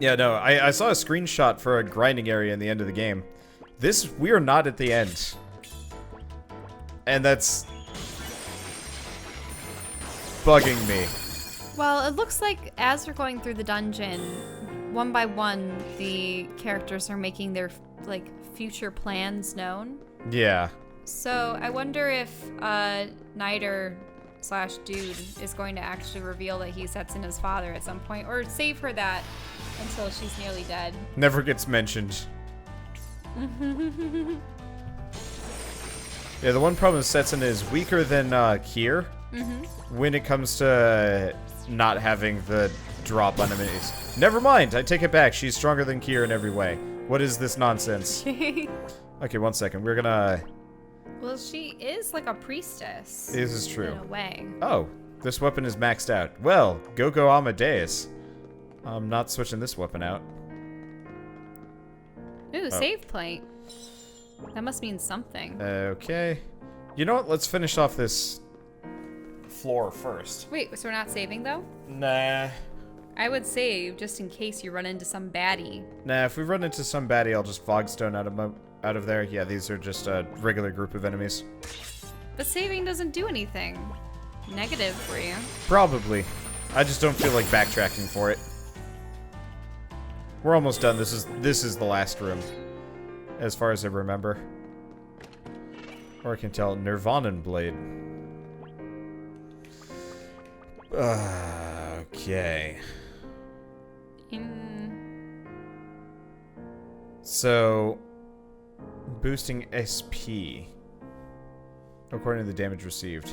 Yeah, no, I saw a screenshot for a grinding area in the end of the game. We are not at the end. And that's bugging me. Well, it looks like as we're going through the dungeon, one by one, the characters are making their, like, future plans known. Yeah. So I wonder if Niter / Dude is going to actually reveal that he's Setsuna's father at some point, or save her that until she's nearly dead. Never gets mentioned. Yeah, the one problem with Setsuna is weaker than Kier when it comes to not having the drop on enemies. Never mind, I take it back. She's stronger than Kier in every way. What is this nonsense? Okay, 1 second. We're gonna... Well, she is like a priestess. This is true. In a way. Oh, this weapon is maxed out. Well, go Amadeus. I'm not switching this weapon out. Ooh, save point. That must mean something. Okay. You know what? Let's finish off this floor first. Wait, so we're not saving though? Nah. I would save just in case you run into some baddie. Nah, if we run into some baddie, I'll just Fogstone out of there. Yeah, these are just a regular group of enemies. But saving doesn't do anything negative for you. Probably. I just don't feel like backtracking for it. We're almost done. This is the last room, as far as I remember. Or I can tell Nirvanan Blade. Okay. So, boosting SP according to the damage received.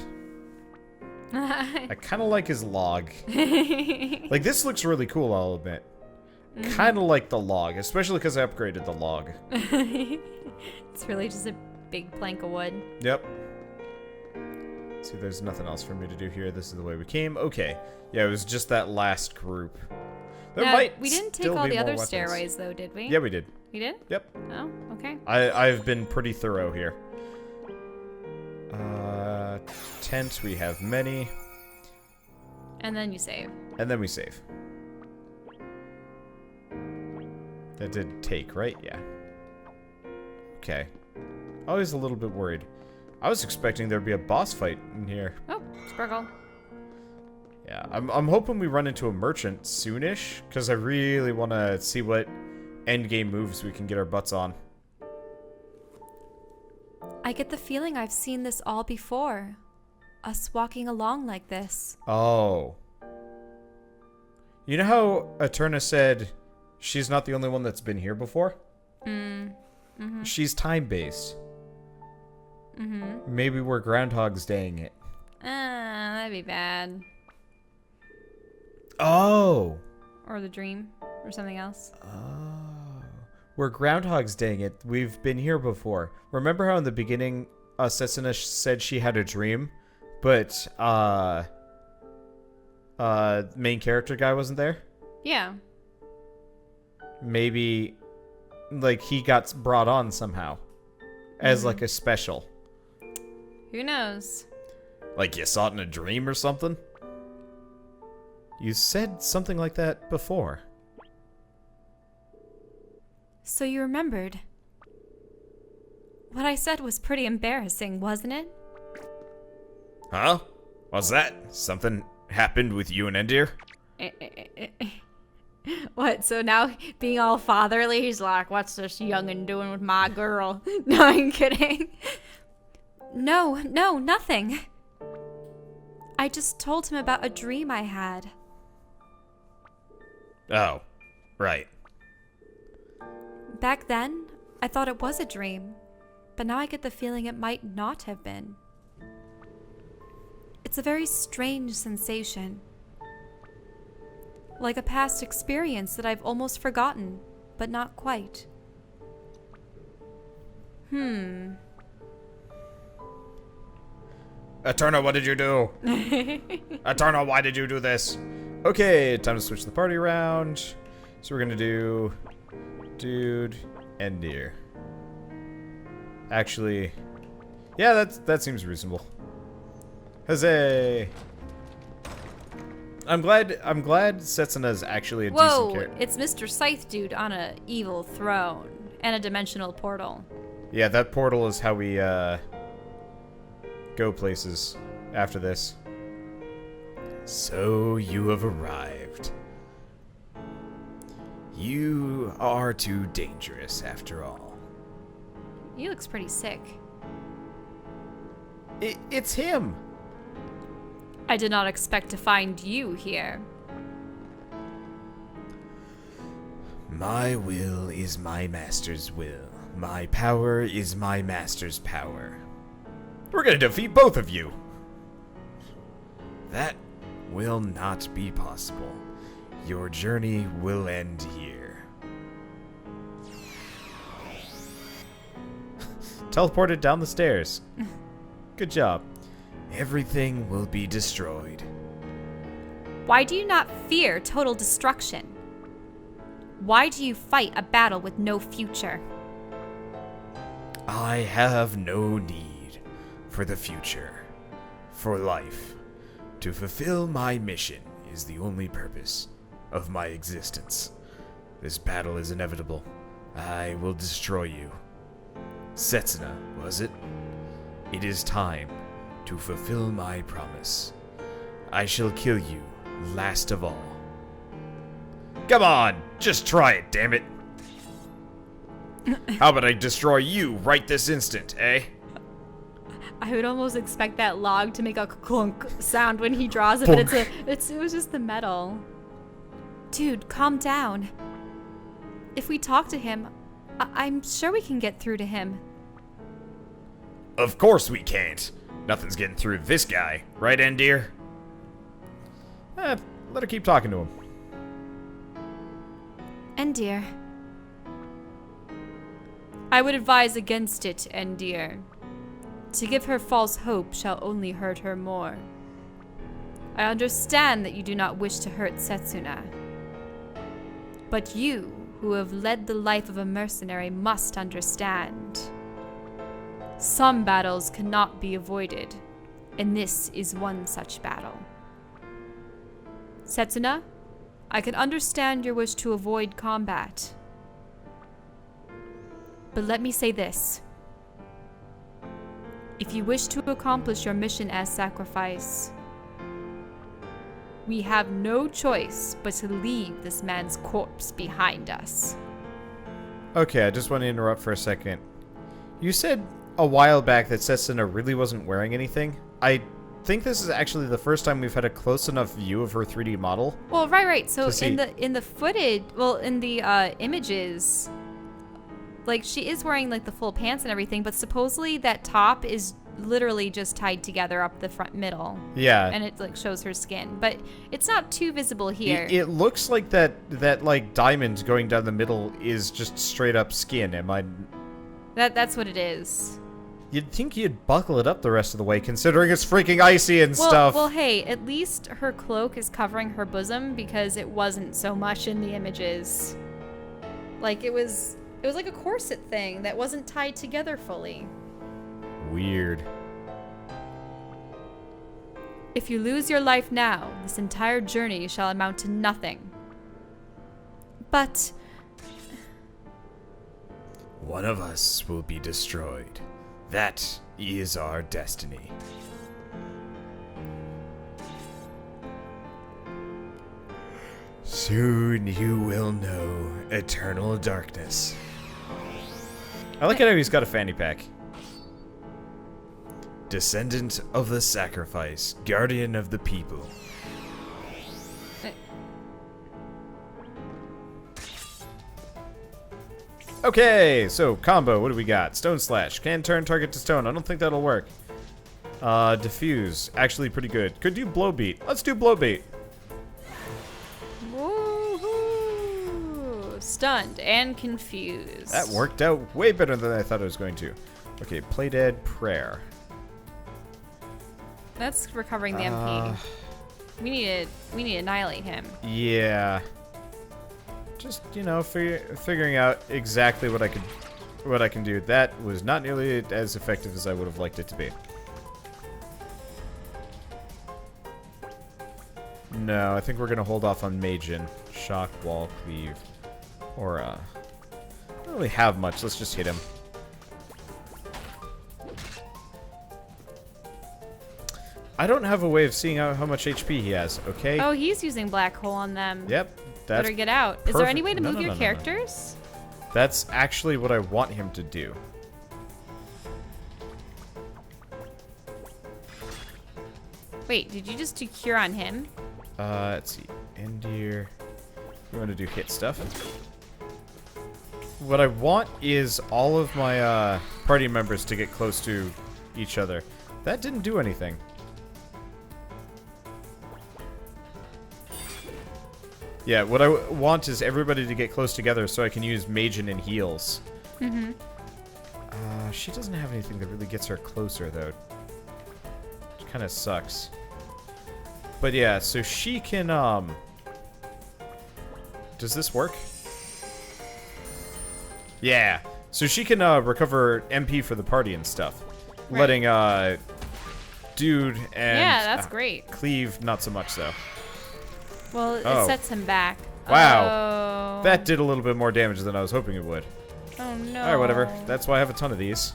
I kind of like his log. Like, this looks really cool, I'll admit. Kind of like the log, especially because I upgraded the log. It's really just a big plank of wood. Yep. See, there's nothing else for me to do here. This is the way we came. Okay. Yeah, it was just that last group. We didn't take all the other stairways, though, did we? Yeah, we did. We did? Yep. Oh, okay. I've been pretty thorough here. Tent, we have many. And then you save. And then we save. That did take, right? Yeah. Okay. Always a little bit worried. I was expecting there'd be a boss fight in here. Oh, sparkle. Yeah, I'm hoping we run into a merchant soonish, because I really want to see what endgame moves we can get our butts on. I get the feeling I've seen this all before. Us walking along like this. Oh. You know how Eterna said she's not the only one that's been here before? She's time-based. Maybe we're Groundhog's Daying it. That'd be bad. Oh. Or the dream. Or something else. Oh. We're Groundhog's Daying it. We've been here before. Remember how in the beginning Setsuna said she had a dream, but main character guy wasn't there? Yeah. Maybe like he got brought on somehow as like a special. Who knows? Like you saw it in a dream or something? You said something like that before. So you remembered. What I said was pretty embarrassing, wasn't it? Huh? What's that? Something happened with you and Endir? What, so now being all fatherly, he's like, what's this youngin' doing with my girl? No, I'm kidding. No, nothing. I just told him about a dream I had. Oh, right. Back then, I thought it was a dream, but now I get the feeling it might not have been. It's a very strange sensation. Like a past experience that I've almost forgotten, but not quite. Eterna, what did you do? Eterna, why did you do this? Okay, time to switch the party around. So we're gonna do Dude and Deer. Actually, yeah, that seems reasonable. Huzzay! I'm glad Setsuna's actually a decent character. It's Mr. Scythe Dude on a evil throne and a dimensional portal. Yeah, that portal is how we go places after this. So you have arrived. You are too dangerous after all. He looks pretty sick. It's him. I did not expect to find you here. My will is my master's will. My power is my master's power. We're gonna defeat both of you. That will not be possible. Your journey will end here. Teleported down the stairs. Good job. Everything will be destroyed. Why do you not fear total destruction? Why do you fight a battle with no future? I have no need for the future, for life. To fulfill my mission is the only purpose of my existence. This battle is inevitable. I will destroy you. Setsuna, was it? It is time to fulfill my promise. I shall kill you last of all. Come on, just try it, damn it. How about I destroy you right this instant, eh? I would almost expect that log to make a clunk sound when he draws it, but it was just the metal. Dude, calm down. If we talk to him, I'm sure we can get through to him. Of course we can't. Nothing's getting through to this guy, right, Endir? Let her keep talking to him. Endir. I would advise against it, Endir. To give her false hope shall only hurt her more. I understand that you do not wish to hurt Setsuna. But you, who have led the life of a mercenary, must understand. Some battles cannot be avoided, and this is one such battle. Setsuna, I can understand your wish to avoid combat. But let me say this. If you wish to accomplish your mission as sacrifice, we have no choice but to leave this man's corpse behind us. Okay, I just want to interrupt for a second. You said a while back that Setsuna really wasn't wearing anything. I think this is actually the first time we've had a close enough view of her 3D model. Well, right. So in the footage, in the images, like, she is wearing like the full pants and everything, but supposedly that top is literally just tied together up the front middle. Yeah. And it like shows her skin, but it's not too visible here. It looks like that like diamond going down the middle is just straight up skin. That's what it is. You'd think you'd buckle it up the rest of the way, considering it's freaking icy and stuff. Well, hey, at least her cloak is covering her bosom, because it wasn't so much in the images. Like, it was like a corset thing that wasn't tied together fully. Weird. If you lose your life now, this entire journey shall amount to nothing. But one of us will be destroyed. That is our destiny. Soon you will know eternal darkness. I like it how he's got a fanny pack. Descendant of the sacrifice, guardian of the people. Okay, so combo, what do we got? Stone Slash, can turn target to stone. I don't think that'll work. Diffuse, actually pretty good. Could do Blow Beat. Let's do Blow Beat. Woohoo! Stunned and confused. That worked out way better than I thought it was going to. Okay, Play Dead, Prayer. That's recovering the MP. We need to annihilate him. Yeah. Just, you know, figuring out exactly what I can do. That was not nearly as effective as I would have liked it to be. No, I think we're gonna hold off on Majin. Shock, Wall, Cleave. Aura. Don't really have much. Let's just hit him. I don't have a way of seeing how much HP he has, okay? Oh, he's using black hole on them. Yep. That's Better get out. Is there any way to move your characters? That's actually what I want him to do. Wait, did you just do cure on him? Let's see. Endear. You want to do hit stuff? What I want is all of my party members to get close to each other. That didn't do anything. Yeah, what I want is everybody to get close together so I can use Majin and heals. Mm-hmm. She doesn't have anything that really gets her closer, though. Which kind of sucks. But yeah, so she can, Does this work? Yeah. So she can, recover MP for the party and stuff. Right. Letting, Dude and... Yeah, that's great. Cleave, not so much, though. Well, it sets him back. Wow. Oh. That did a little bit more damage than I was hoping it would. Oh, no. Alright, whatever. That's why I have a ton of these.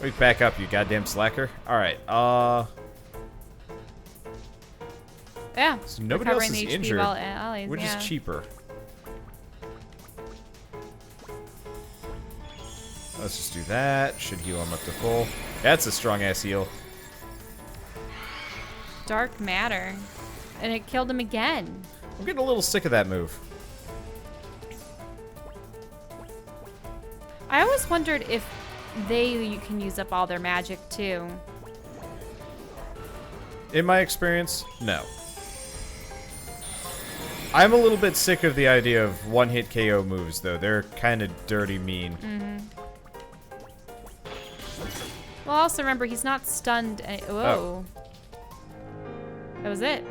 Wait, back up, you goddamn slacker. Alright, Yeah. So nobody else is the HP injured, allies, which is cheaper. Let's just do that. Should heal him up to full. That's a strong-ass heal. Dark matter. And it killed him again. I'm getting a little sick of that move. I always wondered if you can use up all their magic too. In my experience, no. I'm a little bit sick of the idea of one-hit KO moves, though. They're kind of dirty mean. Mm-hmm. Well, also remember, he's not stunned. Whoa. Oh. That was it.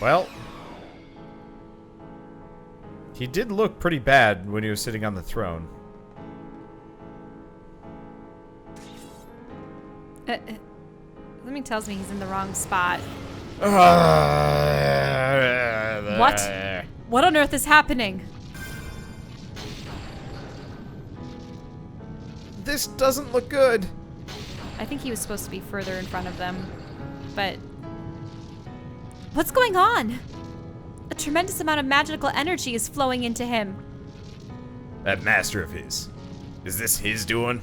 Well, he did look pretty bad when he was sitting on the throne. Something tells me he's in the wrong spot. What? What on earth is happening? This doesn't look good. I think he was supposed to be further in front of them, but... What's going on? A tremendous amount of magical energy is flowing into him. That master of his. Is this his doing?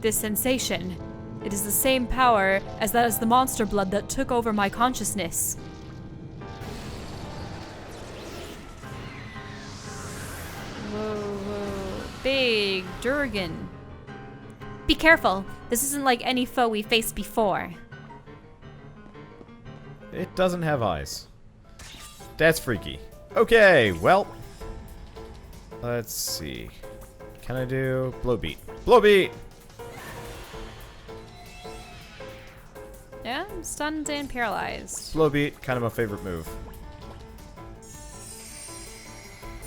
This sensation. It is the same power as that as the monster blood that took over my consciousness. Whoa. Big Durgan. Be careful. This isn't like any foe we faced before. It doesn't have eyes. That's freaky. Okay, well. Let's see. Can I do blow beat? Blow beat! Yeah, I'm stunned and paralyzed. Blow beat, kind of my favorite move.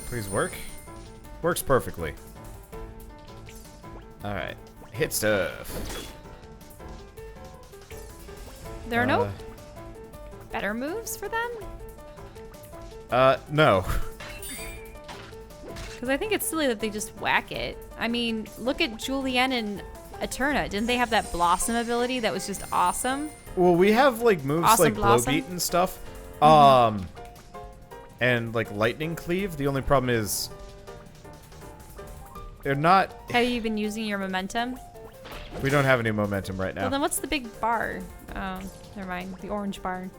Please work. Works perfectly. Alright. Hit stuff. There are no better moves for them? No. Because I think it's silly that they just whack it. I mean, look at Julienne and Eterna. Didn't they have that Blossom ability that was just awesome? Well, we have, like, moves Awesome like Blossom? blow beat and stuff. And, like, lightning cleave. The only problem is... they're not... Have you been using your momentum? We don't have any momentum right now. Well, then what's the big bar? Oh, never mind. The orange bar.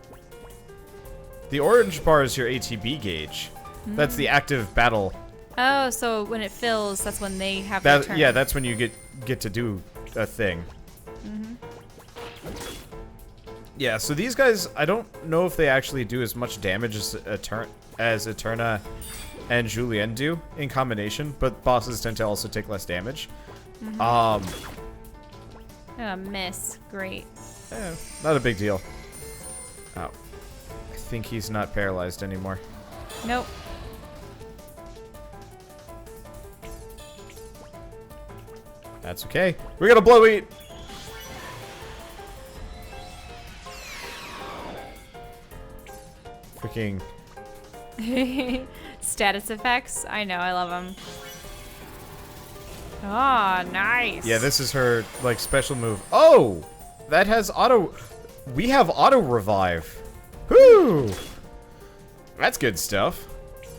The orange bar is your ATB gauge. That's the active battle. Oh, so when it fills, that's when they have their turn. Yeah, that's when you get to do a thing. Yeah, so these guys, I don't know if they actually do as much damage as Eterna and Julienne do in combination, but bosses tend to also take less damage. Miss. Great. Not a big deal. Oh. I think he's not paralyzed anymore. Nope. That's okay. We got a blow eat. Freaking. Status effects. I know, I love them. Oh, nice. Yeah, this is her, like, special move. Oh! That has auto... We have auto revive. Whoo! That's good stuff.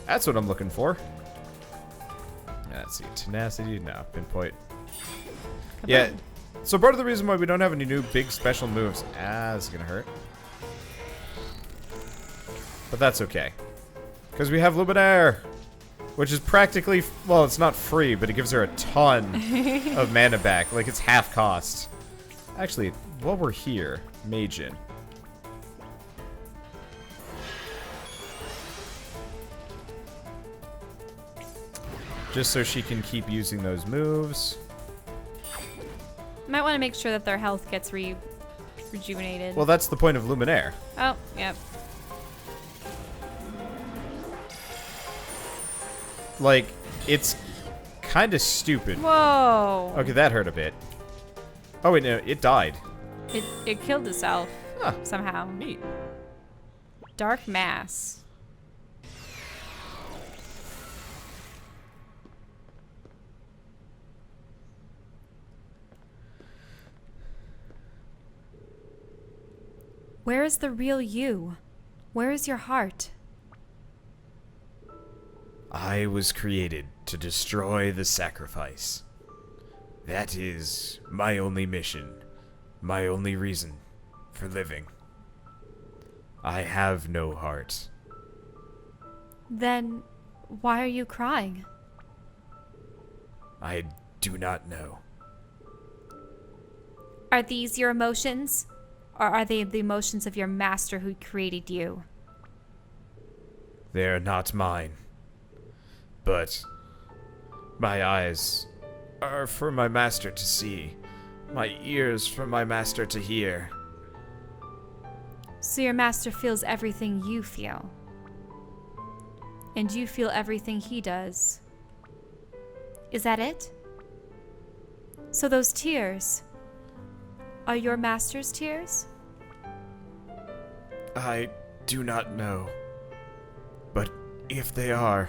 That's what I'm looking for. Let's see. Tenacity. No. Pinpoint. Yeah. So part of the reason why we don't have any new big special moves... Ah, this is going to hurt. But that's okay. Because we have Luminaire. Which is practically... Well, it's not free, but it gives her a ton of mana back. Like, it's half cost. Actually, while we're here, Majin. Just so she can keep using those moves. Might want to make sure that their health gets rejuvenated. Well, that's the point of Luminaire. Oh, yep. Like, it's kind of stupid. Whoa. Okay, that hurt a bit. Oh, wait, no, it died. It killed itself. Huh. Somehow. Neat. Dark mass. Where is the real you? Where is your heart? I was created to destroy the sacrifice. That is my only mission, my only reason for living. I have no heart. Then why are you crying? I do not know. Are these your emotions? Or are they the emotions of your master who created you? They are not mine. But my eyes are for my master to see, my ears for my master to hear. So your master feels everything you feel. And you feel everything he does. Is that it? So those tears are your master's tears? I do not know. But if they are,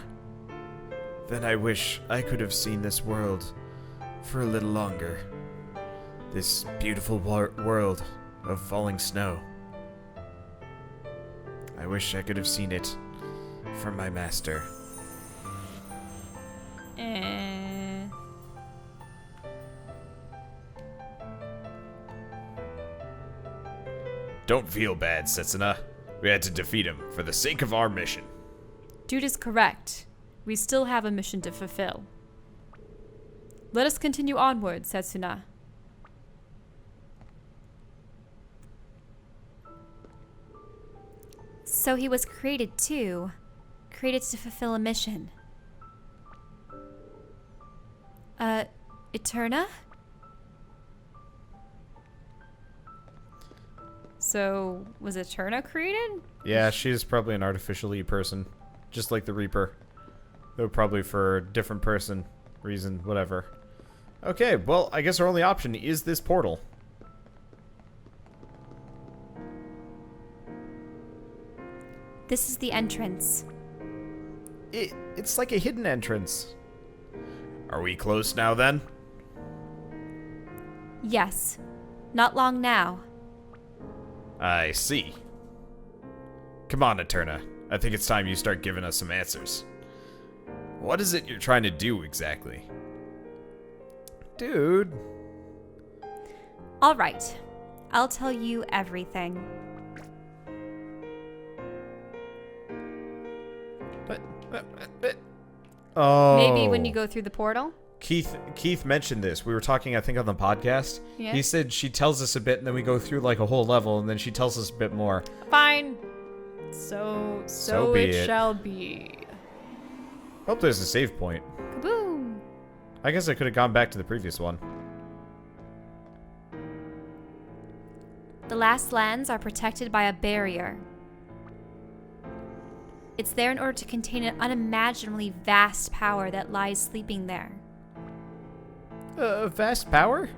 then I wish I could have seen this world for a little longer. This beautiful world of falling snow. I wish I could have seen it from my master. Don't feel bad, Setsuna. We had to defeat him for the sake of our mission. Dude is correct. We still have a mission to fulfill. Let us continue onward, Setsuna. So he was created too. Created to fulfill a mission. Eterna? So, was Eterna created? Yeah, she's probably an artificial person. Just like the Reaper. Though probably for a different person, reason, whatever. Okay, well, I guess our only option is this portal. This is the entrance. It's like a hidden entrance. Are we close now, then? Yes. Not long now. I see. Come on, Eterna. I think it's time you start giving us some answers. What is it you're trying to do, exactly? Dude. All right. I'll tell you everything. But oh. Maybe when you go through the portal? Keith mentioned this. We were talking, I think, on the podcast. Yeah. He said she tells us a bit, and then we go through like a whole level, and then she tells us a bit more. Fine. So be it it. shall be. Hope there's a save point. Kaboom. I guess I could have gone back to the previous one. The last lands are protected by a barrier. It's there in order to contain an unimaginably vast power that lies sleeping there. Vast power?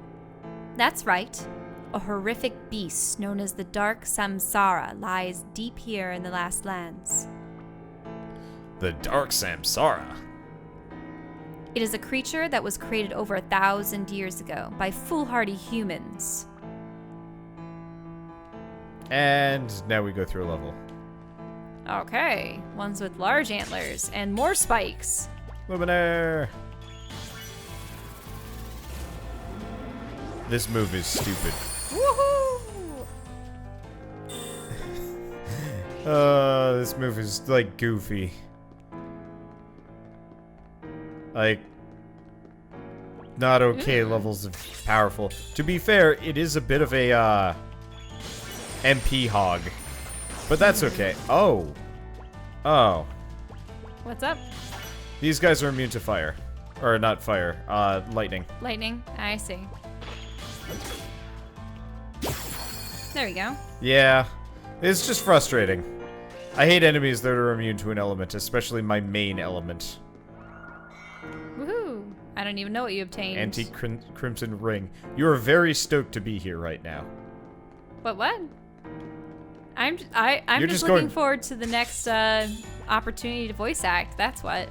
That's right. A horrific beast known as the Dark Samsara lies deep here in the Last Lands. The Dark Samsara? It is a creature that was created over 1,000 years ago by foolhardy humans. And now we go through a level. Okay, ones with large antlers and more spikes. Luminaire! This move is stupid. Woohoo! This move is, like, goofy. Like, not okay levels of powerful. To be fair, it is a bit of a, MP hog. But that's okay. Oh. Oh. What's up? These guys are immune to fire. Or not fire, lightning. Lightning? I see. There we go. Yeah. It's just frustrating. I hate enemies that are immune to an element, especially my main element. Woohoo! I don't even know what you obtained. Anti-Crimson Ring. You are very stoked to be here right now. What? I'm You're just looking forward to the next opportunity to voice act. That's what.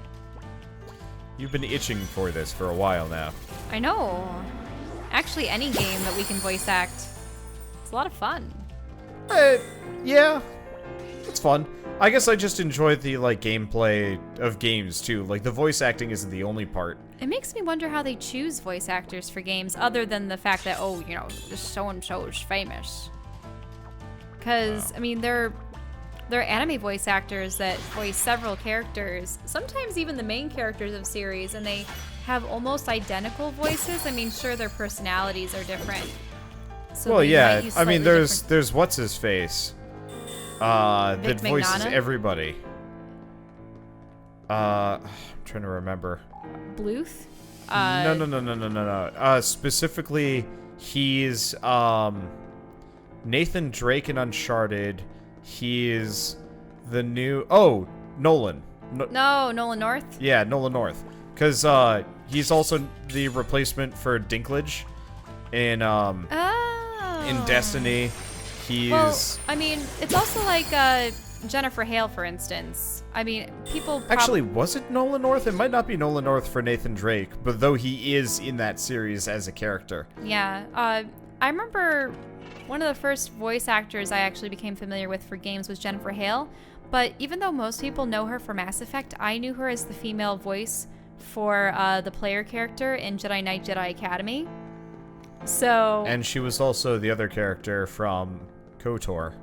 You've been itching for this for a while now. I know. Actually, any game that we can voice act, it's a lot of fun. Yeah. It's fun. I guess I just enjoy the, like, gameplay of games, too. Like, the voice acting isn't the only part. It makes me wonder how they choose voice actors for games, other than the fact that, oh, you know, so-and-so is famous. Because, I mean, they're anime voice actors that voice several characters, sometimes even the main characters of series, and they have almost identical voices. I mean, sure, their personalities are different. So well, yeah. I mean, there's what's-his-face. That voices Mignogna? everybody. I'm trying to remember. Bluth? No. Specifically, he's, Nathan Drake in Uncharted. He's the new... Oh, Nolan. No, Nolan North? Yeah, Nolan North. Because, he's also the replacement for Dinklage in Destiny. Well, I mean, it's also like Jennifer Hale, for instance. I mean, people actually, was it Nolan North? It might not be Nolan North for Nathan Drake, but though he is in that series as a character. Yeah, I remember one of the first voice actors I actually became familiar with for games was Jennifer Hale, but even though most people know her for Mass Effect, I knew her as the female voice for the player character in Jedi Knight Jedi Academy. So... And she was also the other character from KOTOR.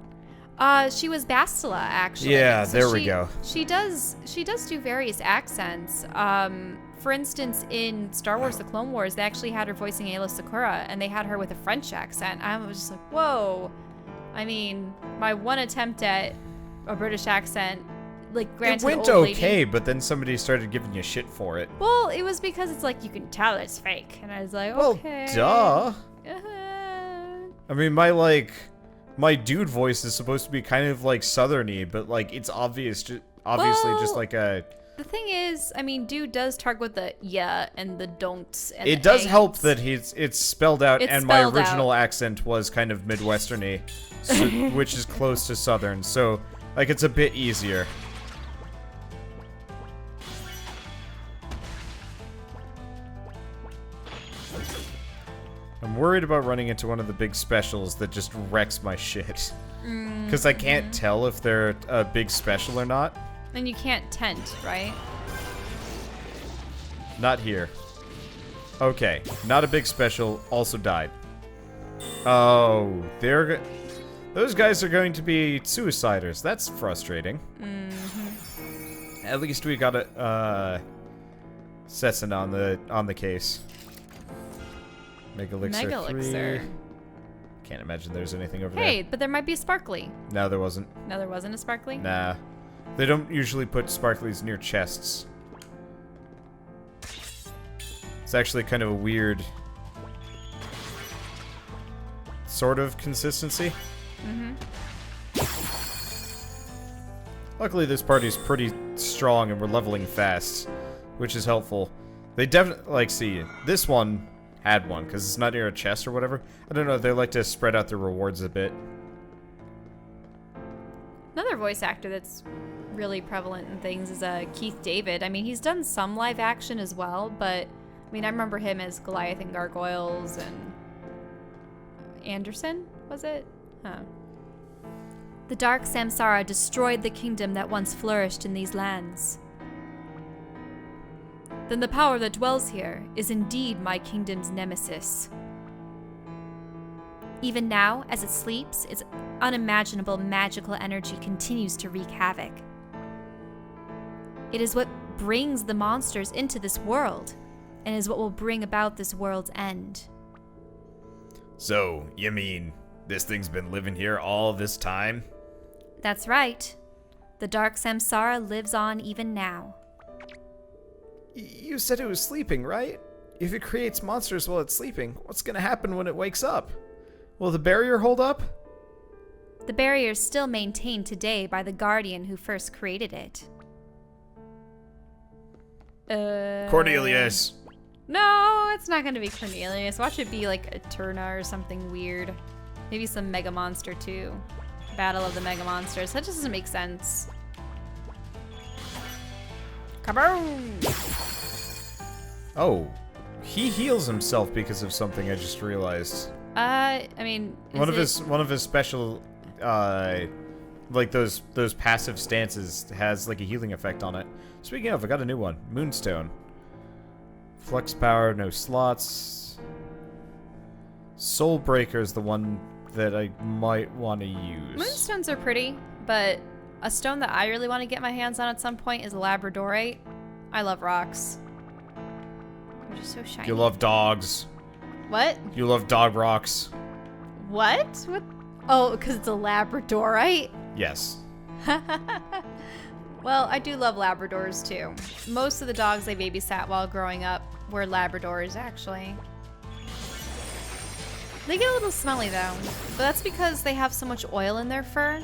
She was Bastila, actually. Yeah, so there we go. She does do various accents. For instance, in Star Wars: The Clone Wars, they actually had her voicing Aayla Secura, and they had her with a French accent. I was just like, whoa. I mean, my one attempt at a British accent, like, granted, it went okay, but then somebody started giving you shit for it. Well, it was because it's like, you can tell it's fake. And I was like, well, okay. Well, duh. I mean, my dude voice is supposed to be kind of like southerny, but like it's obviously just like a... The thing is, I mean, dude does talk with the yeah and the don'ts and it does help that it's spelled out, and my original accent was kind of Midwesterny, so, which is close to Southern, so like it's a bit easier. I'm worried about running into one of the big specials that just wrecks my shit. Because I can't tell if they're a big special or not. And you can't tent, right? Not here. Okay, not a big special, also died. Oh, those guys are going to be suiciders. That's frustrating. At least we got a Setsuna on the case. Mega Elixir 3. Can't imagine there's anything over there. Hey, but there might be a sparkly. No, there wasn't. No, there wasn't a sparkly? Nah. They don't usually put sparklies near chests. It's actually kind of a weird sort of consistency. Luckily, this party's pretty strong and we're leveling fast, which is helpful. They definitely, like, see, this one had one, because it's not near a chest or whatever. I don't know, they like to spread out their rewards a bit. Another voice actor that's really prevalent in things is Keith David. I mean, he's done some live action as well, but I mean, I remember him as Goliath and Gargoyles and Anderson, was it? Huh. The dark samsara destroyed the kingdom that once flourished in these lands. Then the power that dwells here is indeed my kingdom's nemesis. Even now, as it sleeps, its unimaginable magical energy continues to wreak havoc. It is what brings the monsters into this world, and is what will bring about this world's end. So, you mean this thing's been living here all this time? That's right. The dark samsara lives on even now. You said it was sleeping, right? If it creates monsters while it's sleeping, what's gonna happen when it wakes up? Will the barrier hold up? The barrier is still maintained today by the guardian who first created it. Cornelius! No, it's not gonna be Cornelius. Watch it be like Eterna or something weird. Maybe some Mega Monster too. Battle of the Mega Monsters. That just doesn't make sense. Kaboom! Oh, he heals himself because of something I just realized. I mean, one of his special, like those passive stances has like a healing effect on it. Speaking of, I got a new one, Moonstone. Flux power, no slots. Soulbreaker is the one that I might want to use. Moonstones are pretty, but a stone that I really want to get my hands on at some point is labradorite. I love rocks. They're just so shiny. You love dogs. What? You love dog rocks. What? What? Oh, because it's a labradorite? Yes. Well, I do love Labradors too. Most of the dogs I babysat while growing up were Labradors, actually. They get a little smelly though, but that's because they have so much oil in their fur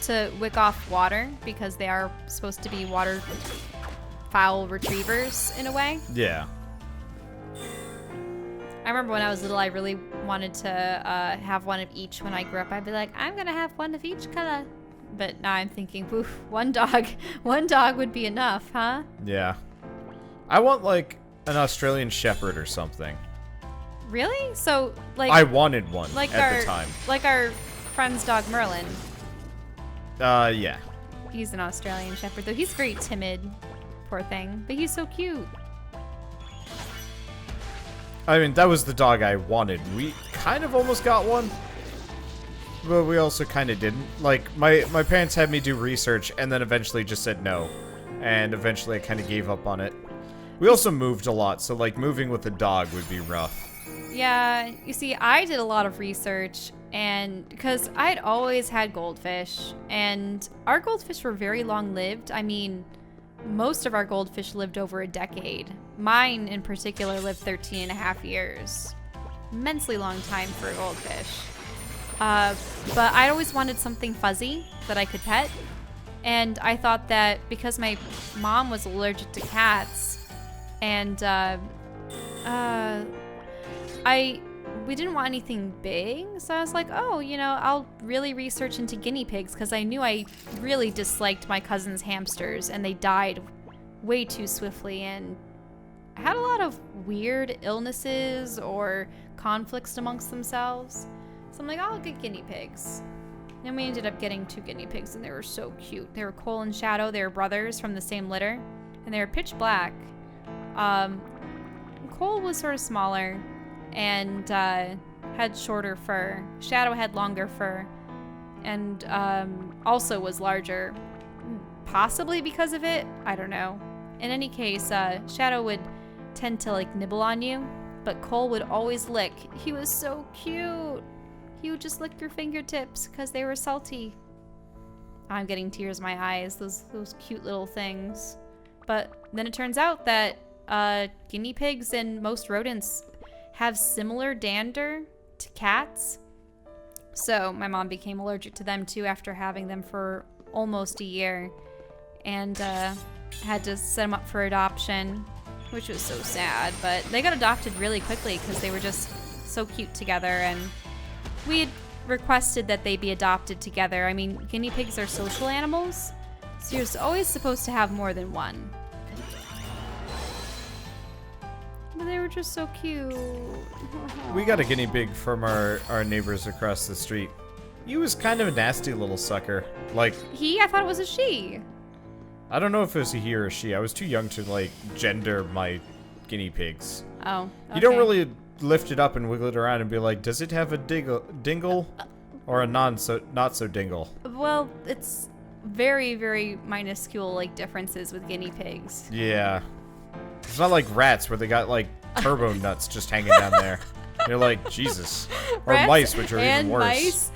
to wick off water, because they are supposed to be waterfowl retrievers in a way. Yeah. I remember when I was little, I really wanted to have one of each when I grew up. I'd be like, I'm gonna have one of each color. But now I'm thinking, oof, one dog would be enough, huh? Yeah. I want like an Australian Shepherd or something. Really? So, like... I wanted one like at the time. Like our friend's dog Merlin. Yeah. He's an Australian Shepherd, though. He's very timid, poor thing. But he's so cute. I mean, that was the dog I wanted. We kind of almost got one. But we also kind of didn't. Like, my parents had me do research and then eventually just said no. And eventually I kind of gave up on it. We also moved a lot, so like moving with a dog would be rough. Yeah, you see, I did a lot of research, and because I'd always had goldfish, and our goldfish were very long-lived. I mean, most of our goldfish lived over a decade. Mine, in particular, lived 13 and a half years. Immensely long time for a goldfish. But I'd always wanted something fuzzy that I could pet, and I thought that because my mom was allergic to cats, and we didn't want anything big, so I was like, oh, you know, I'll really research into guinea pigs, because I knew I really disliked my cousin's hamsters, and they died way too swiftly and had a lot of weird illnesses or conflicts amongst themselves. So I'm like, I'll get guinea pigs. And we ended up getting 2 guinea pigs, and they were so cute. They were Cole and Shadow. They were brothers from the same litter, and they were pitch black. Cole was sort of smaller and had shorter fur. Shadow had longer fur and also was larger, possibly because of it. I don't know. In any case, Shadow would tend to like nibble on you, but Cole would always lick. He was so cute. He would just lick your fingertips because they were salty. I'm getting tears in my eyes, those cute little things. But then it turns out that guinea pigs and most rodents have similar dander to cats. So my mom became allergic to them too after having them for almost a year, and had to set them up for adoption. which was so sad. But they got adopted really quickly because they were just so cute together, and we had requested that they be adopted together. I mean, guinea pigs are social animals, so you're always supposed to have more than one. But they were just so cute. We got a guinea pig from our neighbors across the street. He was kind of a nasty little sucker. Like, I thought it was a she. I don't know if it was a he or a she. I was too young to, like, gender my guinea pigs. Oh, okay. You don't really lift it up and wiggle it around and be like, does it have a dingle or a not so dingle? Well, it's very, very minuscule, like, differences with guinea pigs. Yeah. It's not like rats where they got, like, turbo nuts just hanging down there. You're like, Jesus. Or Rats mice, which are even worse. Mice?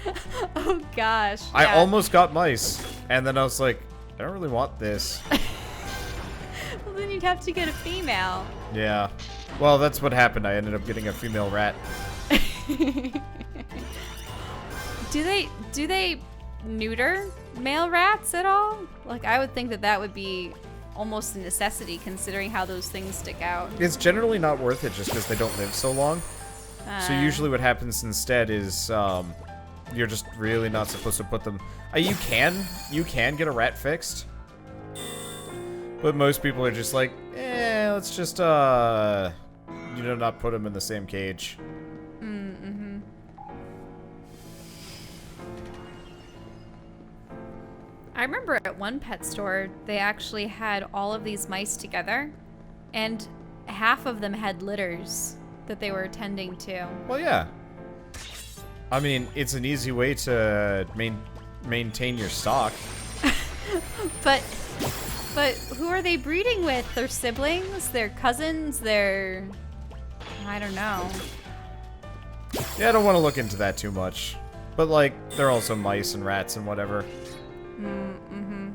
Oh, gosh. I yeah. almost got mice. And then I was like, I don't really want this. Well, then you'd have to get a female. Yeah. Well, that's what happened. I ended up getting a female rat. Do they neuter male rats at all? Like, I would think that would be almost a necessity considering how those things stick out. It's generally not worth it just because they don't live so long. So usually what happens instead is you're just really not supposed to put them... you can get a rat fixed. But most people are just like, let's just, not put them in the same cage. Mm-hmm. I remember at one pet store, they actually had all of these mice together, and half of them had litters that they were tending to. Well, yeah. I mean, it's an easy way to maintain your stock. But who are they breeding with? Their siblings? Their cousins? Their... I don't know. Yeah, I don't want to look into that too much. But, like, they're also mice and rats and whatever. Mm-hmm.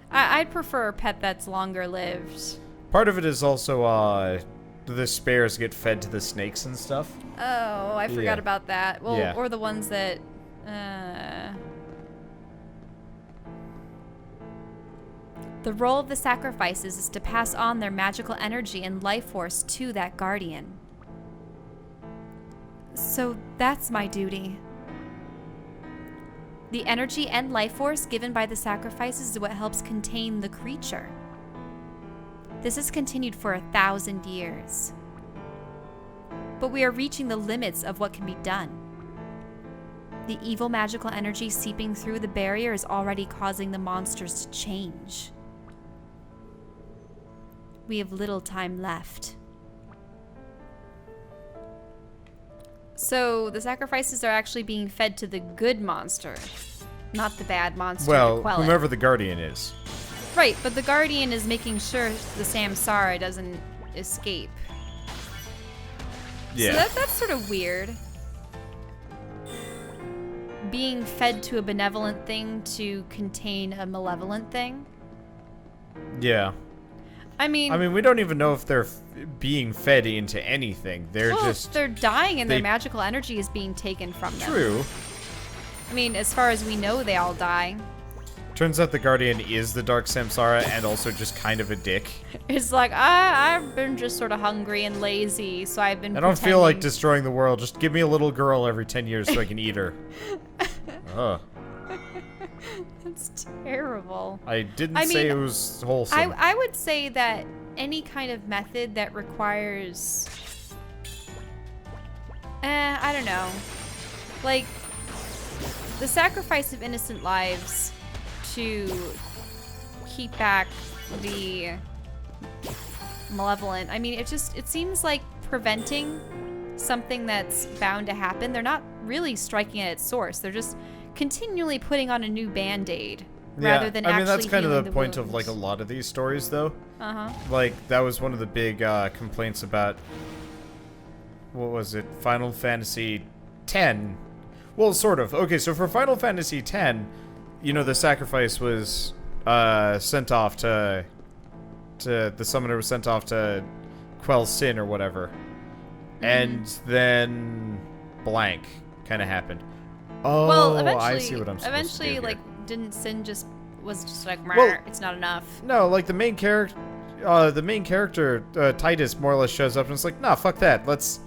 I'd prefer a pet that's longer lived. Part of it is also, the spares get fed to the snakes and stuff. Oh, I forgot about that. Well, yeah. Or the ones that... The role of the sacrifices is to pass on their magical energy and life force to that guardian. So that's my duty. The energy and life force given by the sacrifices is what helps contain the creature. This has continued for 1,000 years. But we are reaching the limits of what can be done. The evil magical energy seeping through the barrier is already causing the monsters to change. We have little time left. So the sacrifices are actually being fed to the good monster, not the bad monster. Well, to quell whomever it. the guardian is. Right, but the guardian is making sure the samsara doesn't escape. Yeah. So that's sort of weird. Being fed to a benevolent thing to contain a malevolent thing. Yeah. I mean, we don't even know if they're being fed into anything. They're they're dying and their magical energy is being taken from them. True. I mean, as far as we know, they all die. Turns out the Guardian is the Dark Samsara and also just kind of a dick. It's like, I've been just sort of hungry and lazy, so I've been I don't feel like destroying the world. Just give me a little girl every 10 years so I can eat her. Ugh. That's terrible. I didn't say it was wholesome. I would say that any kind of method that requires... I don't know. Like, the sacrifice of innocent lives to keep back the malevolent. I mean, it seems like preventing something that's bound to happen. They're not really striking at its source. They're just continually putting on a new band-aid rather than actually that's kind of the point wound. of like a lot of these stories, though. Uh-huh. Like, that was one of the big complaints about, what was it, Final Fantasy X. Well, sort of. Okay, so for Final Fantasy X, you know, the sacrifice was sent off to the summoner was sent off to quell sin or whatever. Mm-hmm. And then blank kind of happened. Oh, well, eventually, I see what I'm supposed to do here. like, didn't sin was just like, well, it's not enough. No, like the main character, the main character, Titus, more or less shows up and it's like, nah, fuck that. Let's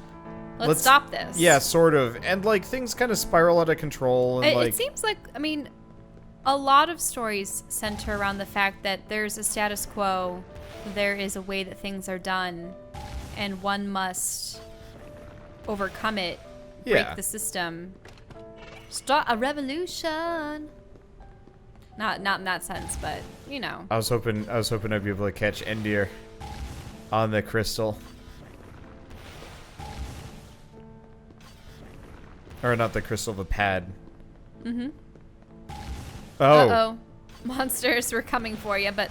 stop this. Yeah, sort of. And, like, things kind of spiral out of control. And, it seems like, I mean, a lot of stories center around the fact that there's a status quo, there is a way that things are done, and one must overcome it, break the system, start a revolution. Not in that sense, but you know. I was hoping I'd be able to catch Endir on the crystal. Or not the crystal, the pad. Mm-hmm. Oh. Uh-oh. Monsters were coming for you, but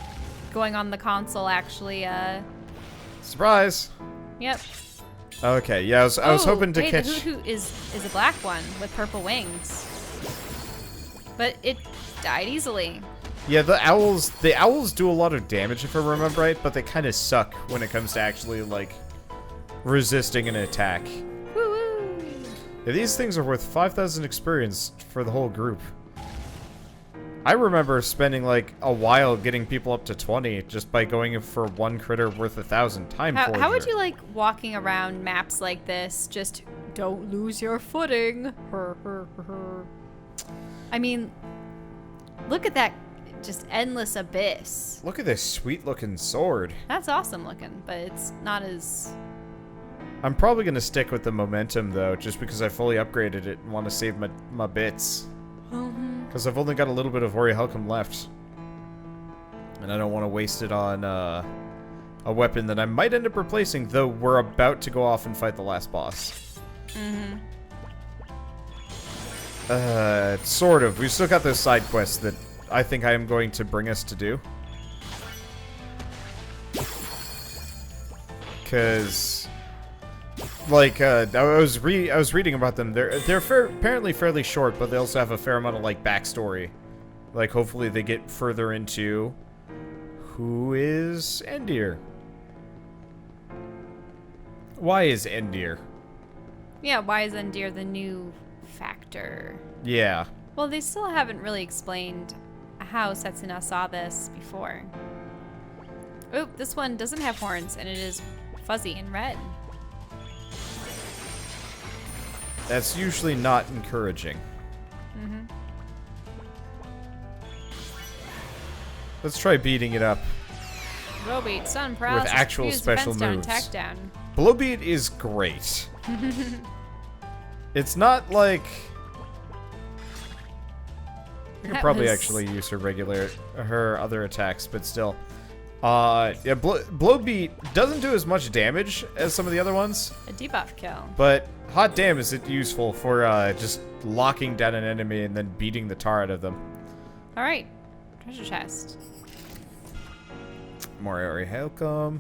going on the console actually, Surprise! Yep. Okay, yeah, I was hoping to catch... the hoot is a black one with purple wings. But it died easily. Yeah, the owls do a lot of damage if I remember right, but they kind of suck when it comes to actually, like, resisting an attack. Woo-woo! Yeah, these things are worth 5,000 experience for the whole group. I remember spending, like, a while getting people up to 20 just by going for one critter worth 1,000 time. How would you like walking around maps like this? Just don't lose your footing. I mean, look at that just endless abyss. Look at this sweet looking sword. That's awesome looking, but it's not as... I'm probably going to stick with the momentum, though, just because I fully upgraded it and want to save my bits. Because I've only got a little bit of Orihelium left. And I don't want to waste it on a weapon that I might end up replacing, though we're about to go off and fight the last boss. Sort of. We've still got those side quests that I think I am going to bring us to do. Because... like, I was reading about them. They're apparently fairly short, but they also have a fair amount of, like, backstory. Like, hopefully they get further into who is Endir. Why is Endir? Yeah, why is Endir the new factor? Yeah. Well, they still haven't really explained how Setsuna saw this before. Oh, this one doesn't have horns, and it is fuzzy and red. That's usually not encouraging. Let's try beating it up. Blowbeat, stun, paralysis, with actual confuse, special defense moves. down, attack down. Blowbeat is great. It's not like... I could probably actually use her other attacks, but still. Yeah, Blowbeat doesn't do as much damage as some of the other ones. A debuff kill. But hot damn is it useful for just locking down an enemy and then beating the tar out of them. Alright. Treasure chest. More Orihelium.